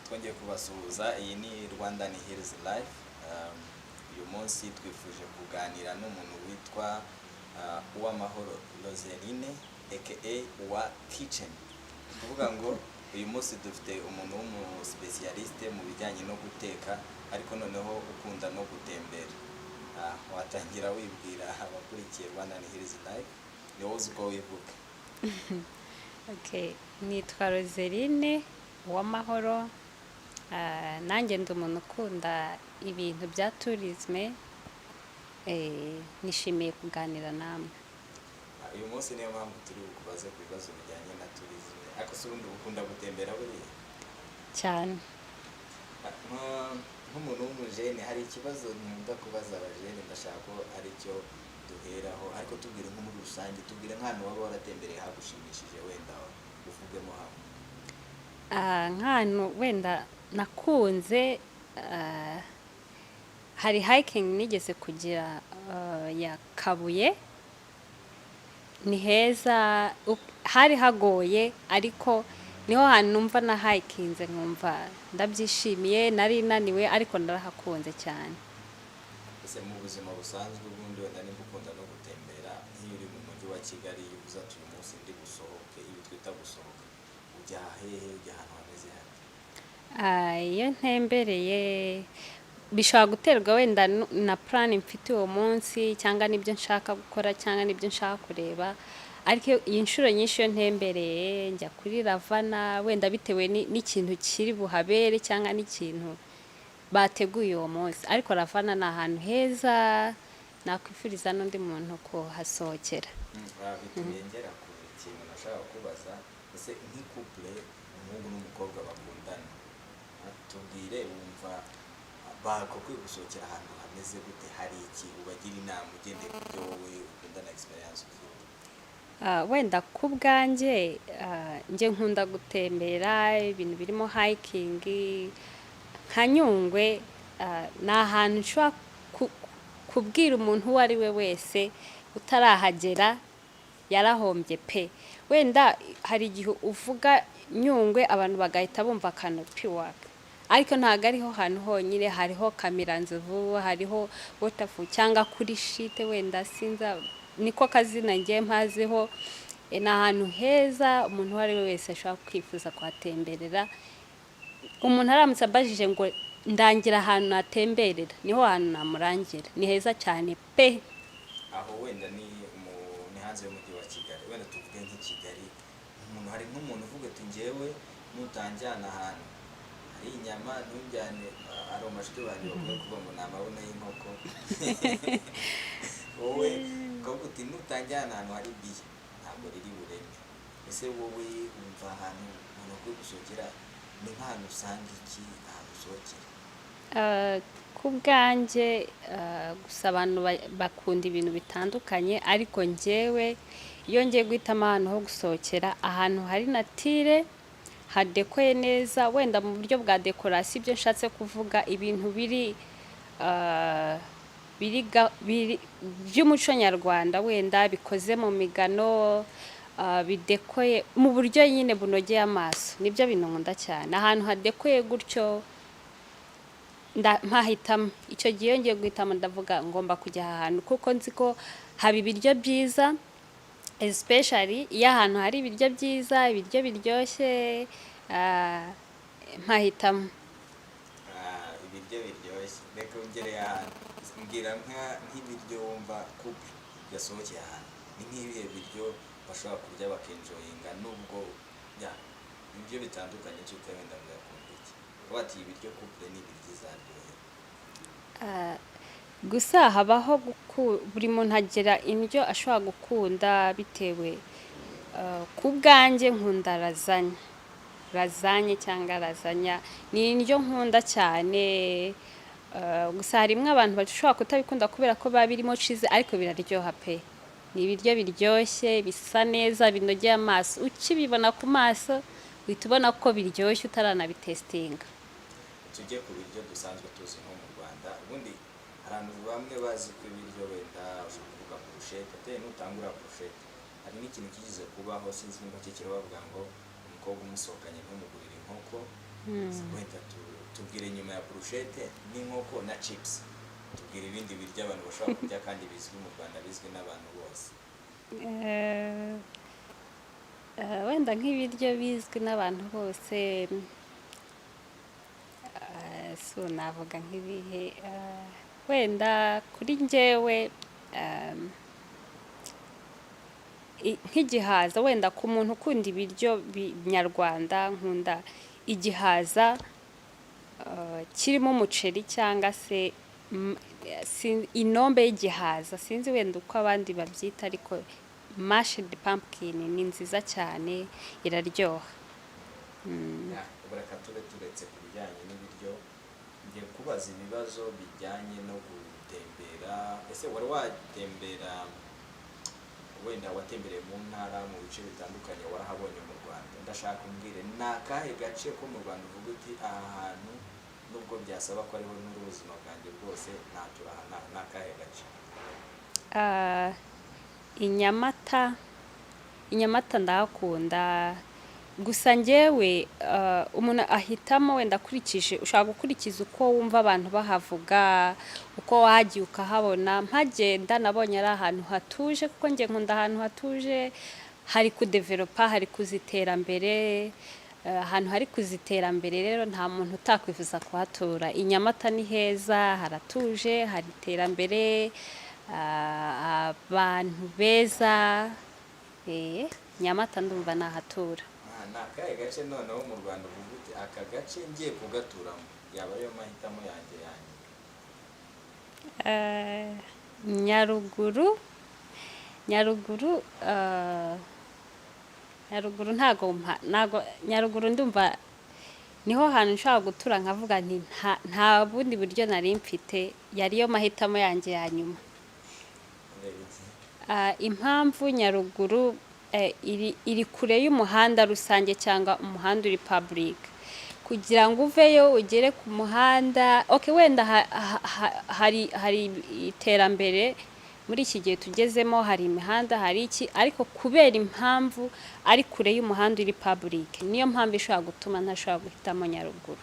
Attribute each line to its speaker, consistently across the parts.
Speaker 1: twongeye kubasuhuza. Iyi ni Rwanda ni Hills Life. Uyu munsi twifuje kuganira n'umuntu witwa Uwamahoro Roseline aka Uwa Kitchen. Kuvuga ngo uyu munsi dufite umuntu w'umu-specialiste mu bijyanye no guteka ariko noneho ukunda no gutembera. Watangira wibwira abakurikiye Rwanda ni Hills Life ni wowe uzi uko wivuga.
Speaker 2: Okay, nitwa Roseline Uwamahoro. Nanjye ndi umuntu ukunda ibintu bya tourisme. Nishimiye kuganira namwe.
Speaker 1: Uyu munsi niyo mpamvu turi kubaze ku bibazo bijyanye na tourisme. Ariko se ubundi ukunda gutembera buriya?
Speaker 2: Cyane.
Speaker 1: Nk'umuntu w'umujene hari ikibazo nkunda kubaza abajene, ndashaka ko ari cyo duheraho, ariko tubwire nko muri rusange, tubwire nk'ahantu waba waratembereye hagushimishije wenda uvugemo hamwe.
Speaker 2: Nk'ahantu wenda nakunze, hari hiking nigeze kugira ya Kabuye. Ni heza, hari hagoye ariko niho hantu numva na hikinze nkumva ndabyishimiye, nari naniwe ariko ndarahakunze cyane.
Speaker 1: Ese mu buzima busanzwe ubundi wenda nimba ukunda no gutembera, nk'iyo uri mu mujyi wa Kigali uza uyu munsi ndi gusohoke, ibi twita gusohoka, ujya hehe, ujya ahantu hameze hate?
Speaker 2: Iyo ntembereye bishobora guterwa wenda na plan mfite uwo munsi cyangwa nibyo nshaka gukora cyangwa nibyo nshaka kureba, ariko iyi nshuro nyinshi iyo ntembereye njya kuri Ravana wenda bitewe n'ikintu kiri buhabere cyangwa n'ikintu bateguye uwo munsi. Ariko Ravana ni ahantu heza nakwifuriza n'undi muntu kuhasohokera.
Speaker 1: Bituye ngera ku kintu nashaka kubaza, ese nk'icouple umuhungu n'umukobwa bakundana, tubwire wumva bakwiye gusohokera ahantu hameze gute, hari iki ubagira inama ugendeye ku byo wowe ukunda na experience ufite?
Speaker 2: Wenda ku bwanjye njye nkunda gutembera ibintu birimo hiking. Nka Nyungwe ni ahantu nshobora kubwira umuntu uwo ari we wese utarahagera yarahombye pe. Wenda hari igihe uvuga Nyungwe abantu bagahita bumva Canopy Walk, ariko ntabwo ariho hantu honyine, hariho Kamiranzovu, hariho Waterfall cyangwa kuri shite wenda sinza niko kazina ngiye mpaziho. Ni ahantu heza umuntu uwo ari we wese ashobora kwifuza kuhatemberera. Umuntu aramutse abajije ngo ndangira ahantu natemberera, niho hantu namurangira. Ni heza cyane pe.
Speaker 1: Aho wenda ni hanze y'umujyi wa Kigali, wenda tuvuge nk'i Kigali, hari nk'umuntu uvuga ati njyewe nutanjyana ahantu hari inyama ntujyane, ari amashuri banjye bavuga kuvuga ngo ni amabuno y'inkoko. Wowe ukavuga uti nutanjyana ahantu hari biya ntabwo riri bureme. Ese wowe wumva ahantu umuntu akwiye gusohokera ni nk'ahantu usanga iki, ahantu usohokera?
Speaker 2: Ku bwanjye gusa abantu bakunda ibintu bitandukanye, ariko njyewe iyo ngiye guhitamo ahantu ho gusohokera, ahantu hari natire hadekoye neza, wenda mu buryo bwa dekorasi ibyo nshatse kuvuga ibintu biri by'umuco nyarwanda, wenda bikoze mu migano, bidekoye mu buryo nyine bunogeye amaso. Nibyo bintu nkunda cyane, ahantu hadekoye gutyo mpahitamo. Icyo gihe iyo ngiye guhitamo ndavuga ngomba kujya ahantu kuko nzi ko haba ibiryo byiza, especially iyo ahantu hari ibiryo byiza, ibiryo biryoshye, mpahitamo.
Speaker 1: Ibiryo biryoshye, reka ungere ahantu mbwira nk'ibiryo wumva couple yasohokeye ahantu, ni nk'ibihe biryo bashobora kurya bakenjoyinga, nubwo ibiryo bitandukanye cy'uko wenda muyakunda iki, bati ibiryo couple ni ibiryo izaryohera?
Speaker 2: Gusa habaho buri muntu agira indyo ashobora gukunda bitewe. Ku bwanjye nkunda lazanye cyangwa lazanya, ni indyo nkunda cyane. Gusa harimo abantu bashobora kutabikunda kubera ko biba birimo cheese, ariko biraryoha pe. Ni ibiryo biryoshye, bisa neza, binogeye amaso. Ukibibona ku maso uhita ubona ko biryoshye utaranabitestinga.
Speaker 1: Tujye ku biryo dusanzwe tuzi nko mu Rwanda. Ubundi abantu bamwe bazi ko ibiryo wenda ushobora kuvuga brushette, ate nutangura brushette hari n'ikintu kigize kubaho, sinzi niba kikiri bavuga ngo umukobwa umusohokanye ntumugurire inkoko, wenda tubwire nyuma ya brushette n'inkoko na chips, tubwire ibindi biryo abantu bashobora kurya kandi bizwi mu Rwanda, bizwi n'abantu bose.
Speaker 2: Wenda nk'ibiryo bizwi n'abantu bose, so navuga nk'ibihe, wenda kuri njyewe nk'igihaza, wenda ku muntu ukunda ibiryo nyarwanda, nkunda igihaza kirimo umuceri cyangwa se inombe y'igihaza, sinzi wenda uko abandi babyita, ariko mashed pumpkin ni nziza cyane, iraryoha.
Speaker 1: Reka tube turetse ku bijyanye n'ibiryo, ngiye kubaza ibibazo bijyanye no gutembera. Ese wari watembera, wenda watembereye mu ntara, mu bice bitandukanye warahabonye mu Rwanda? Ndashaka umbwire ni akahe gace ko mu Rwanda uvuga uti aha hantu nubwo byasaba ko ariho n'ubuzima bwanjye bwose naturahana, ni akahe gace?
Speaker 2: Inyamata ndahakunda, gusa njyewe umuntu ahitamo wenda akurikije, ushaka gukurikiza uko wumva abantu bahavuga, uko wagiye ukahabona. Mpagenda nabonye ari ahantu hatuje, kuko njye nkunda ahantu hatuje, hari kudevelopa, hari kuziterambere. Ahantu hari kuziterambere rero nta muntu utakwifuza kuhatura. Inyamata ni heza, haratuje, hari iterambere, abantu beza. Nyamata ndumva nahatura.
Speaker 1: Ni akahe gace noneho mu Rwanda uvuga uti aka gace ngiye kugaturamo yaba ariyo mahitamo yanjye
Speaker 2: Nyaruguru ntago Nyaruguru ndumva niho hantu nshobora gutura nkavuga nti nta bundi buryo nari mfite, yariyo mahitamo yanjye ya nyuma. Impamvu Nyaruguru iri kure y'umuhanda rusange cyangwa umuhanda uri public. Kugira ngo uveyo ugere ku muhanda, wenda hari iterambere muri iki gihe tugezemo, hari imihanda, hari iki, ariko kubera impamvu ari kure y'umuhanda uri public, niyo mpamvu ishobora gutuma ntashobora guhitamo Nyaruguru.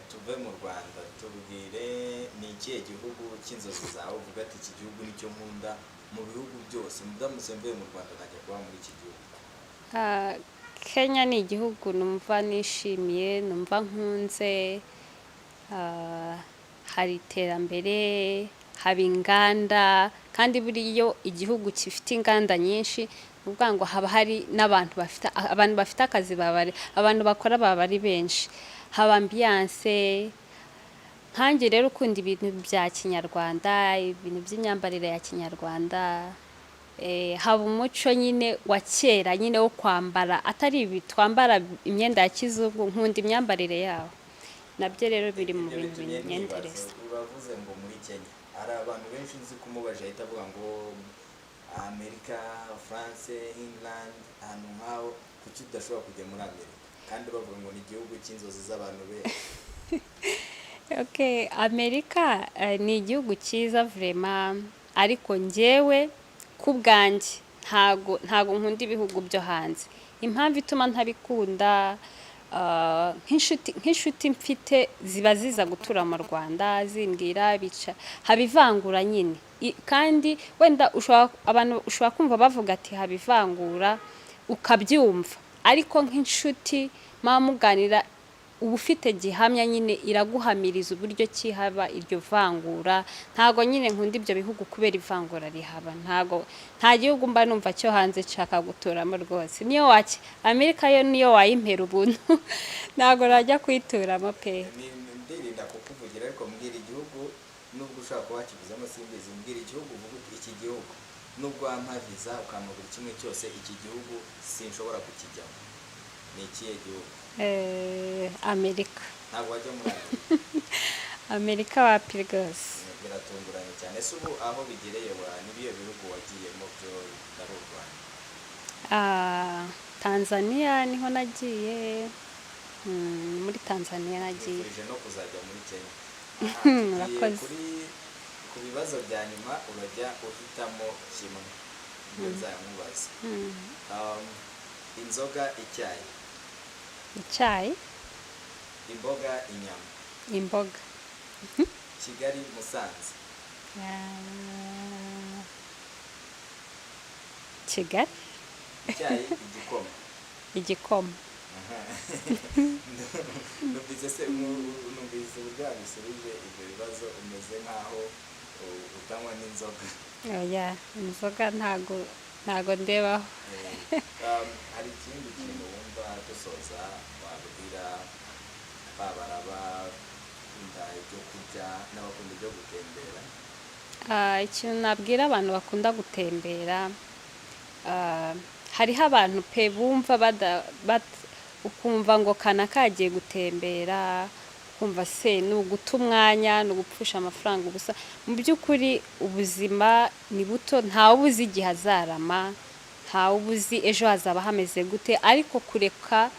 Speaker 1: Tuve mu Rwanda, tubwire ni ikihe gihugu cy'inzozi zawe uvuga ati iki gihugu nicyo nkunda mu bihugu byose, ndamutse mvuye mu Rwanda najya kuba muri iki gihugu?
Speaker 2: Kenya ni igihugu numva nishimiye, numva nkunze, hari iterambere, haba inganda, kandi buriyo igihugu gifite inganda nyinshi, uvuga ngo haba hari n'abantu bafite akazi, abantu bakora baba ari benshi, haba ambiance. Nkanjye rero ukunda ibintu bya kinyarwanda, ibintu by'imyambarire ya kinyarwanda, haba umuco nyine wa kera nyine wo kwambara, atari ibi twambara imyenda ya kizungu. Nkunda imyambarire yaho, nabyo rero biri mu bintu binyendereza.
Speaker 1: Uravuze ngo muri Kenya hari abantu benshi nzi kumubaje ahita avuga ngo Amerika, France, England, ahantu nk'aho, kuki udashobora kujya muri Amerika kandi bavuga ngo ni igihugu cy'inzozi z'abantu benshi?
Speaker 2: Amerika ni igihugu cyiza vraiment, ariko njyewe ku bwanjye ntago nkunda ibihugu byo hanze. Impamvu ituma ntabikunda, nk'inshuti mfite ziba ziza gutura mu Rwanda zimbwira habivangura nyine, kandi wenda abantu ushobora kumva bavuga ati habivangura ukabyumva, ariko nk'inshuti muganira uba ufite gihamya nyine, iraguhamiriza uburyo ki haba iryo vangura. Ntago nyine nkunda ibyo bihugu kubera ivangura rihaba, nta gihugu mba numva cyo hanze nshaka guturamo rwose. Niyo Amerika yo niyo wayimpera ubuntu ntago najya kuyituramo pe.
Speaker 1: Ndirinda kukuvugira, ariko mbwira igihugu nubwo ushaka kuba wakivuzamo simbizi, mbwira igihugu uvuga iki gihugu nubwo wampa visa ukampa buri kimwe cyose, iki gihugu sinshobora kukijyamo. Ni ikihe gihugu?
Speaker 2: Amerika.
Speaker 1: Ntabwo wajya muri
Speaker 2: Amerika wapi rwose?
Speaker 1: Biratunguranye cyane. Ese ubu aho bigereye n'ibihe bihugu wagiyemo byo bitari u Rwanda?
Speaker 2: Tanzania niho nagiye, muri Tanzania nagiye.
Speaker 1: Nifurije no kuzajya muri Kenya. Ku bibazo bya nyuma urajya uhitamo kimwe nzamubaza. Inzoga, icyayi?
Speaker 2: Icyayi.
Speaker 1: imboga inyama.
Speaker 2: imboga.
Speaker 1: Kigali Musanze.
Speaker 2: Kigali.
Speaker 1: Icyayi igikoma.
Speaker 2: Igikoma.
Speaker 1: Numvise uburyo wabisubije ibyo bibazo umeze nk'aho utanywa n'inzoga.
Speaker 2: Oya, inzoga ntago ndebaho.
Speaker 1: Hari ikindi kintu wumva dusoza wabwira bakunda ibyo kurya n'abakunda ibyo gutembera?
Speaker 2: Ikintu nabwira abantu bakunda gutembera, hariho abantu pe bumva ukumva ngo kana kagiye gutembera, ukumva se ni uguta umwanya, ni ugupfusha amafaranga ubusa. Mu by'ukuri ubuzima ni buto, ntawe ubuzi igihe azarama, ntawe ubuzi ejo hazaba hameze gute, ariko kureka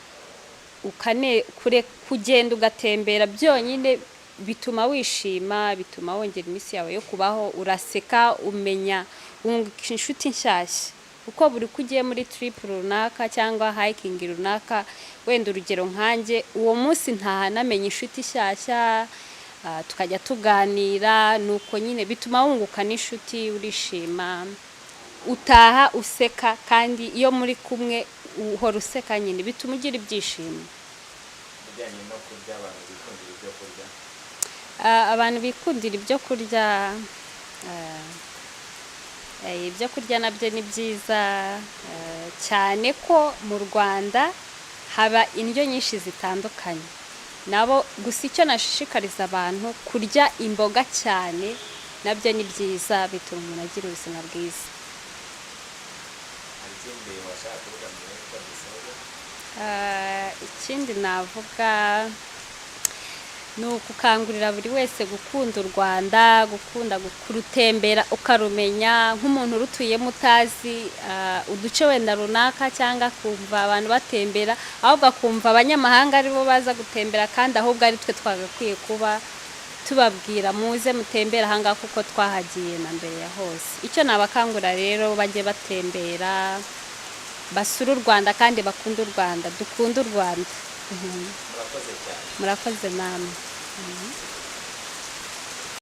Speaker 2: kugenda ugatembera byonyine bituma wishima, bituma wongera iminsi yawe yo kubaho, uraseka, umenya, wunguka inshuti nshyashya. Uko buri kugiye muri trip runaka cyangwa hiking runaka, wenda urugero nkanjye, uwo munsi namenye inshuti nshyashya, tukajya tuganira, nuko nyine bituma wunguka n'inshuti, urishima, utaha useka, kandi iyo muri kumwe uhora useka nyine bituma ugira ibyishimo.
Speaker 1: Bijyanye no kurya, abantu bikundira ibyo kurya.
Speaker 2: Abantu bikundira ibyo kurya, ibyo kurya nabyo ni byiza, cyane ko mu Rwanda haba indyo nyinshi zitandukanye. Nabo gusa icyo nashishikariza abantu, kurya imboga cyane nabyo ni byiza, bituma umuntu agira ubuzima bwiza.
Speaker 1: Ikindi washaka kuvuga mbere yuko dusoza?
Speaker 2: Ikindi navuga ni ukukangurira buri wese gukunda u Rwanda, gukunda kurutembera ukarumenya, nk'umuntu urutuyemo utazi uduce wenda runaka, cyangwa kumva abantu batembera ahubwo akumva abanyamahanga aribo baza gutembera, kandi ahubwo ari twe twagakwiye kuba tubabwira muze mutembera ahangaha kuko twahagiye na mbere ya hose. Icyo nabakangura rero, bajye batembera, basura u Rwanda kandi bakunda u Rwanda, dukunda u Rwanda.
Speaker 1: Murakoze cyane.
Speaker 2: Murakoze namwe.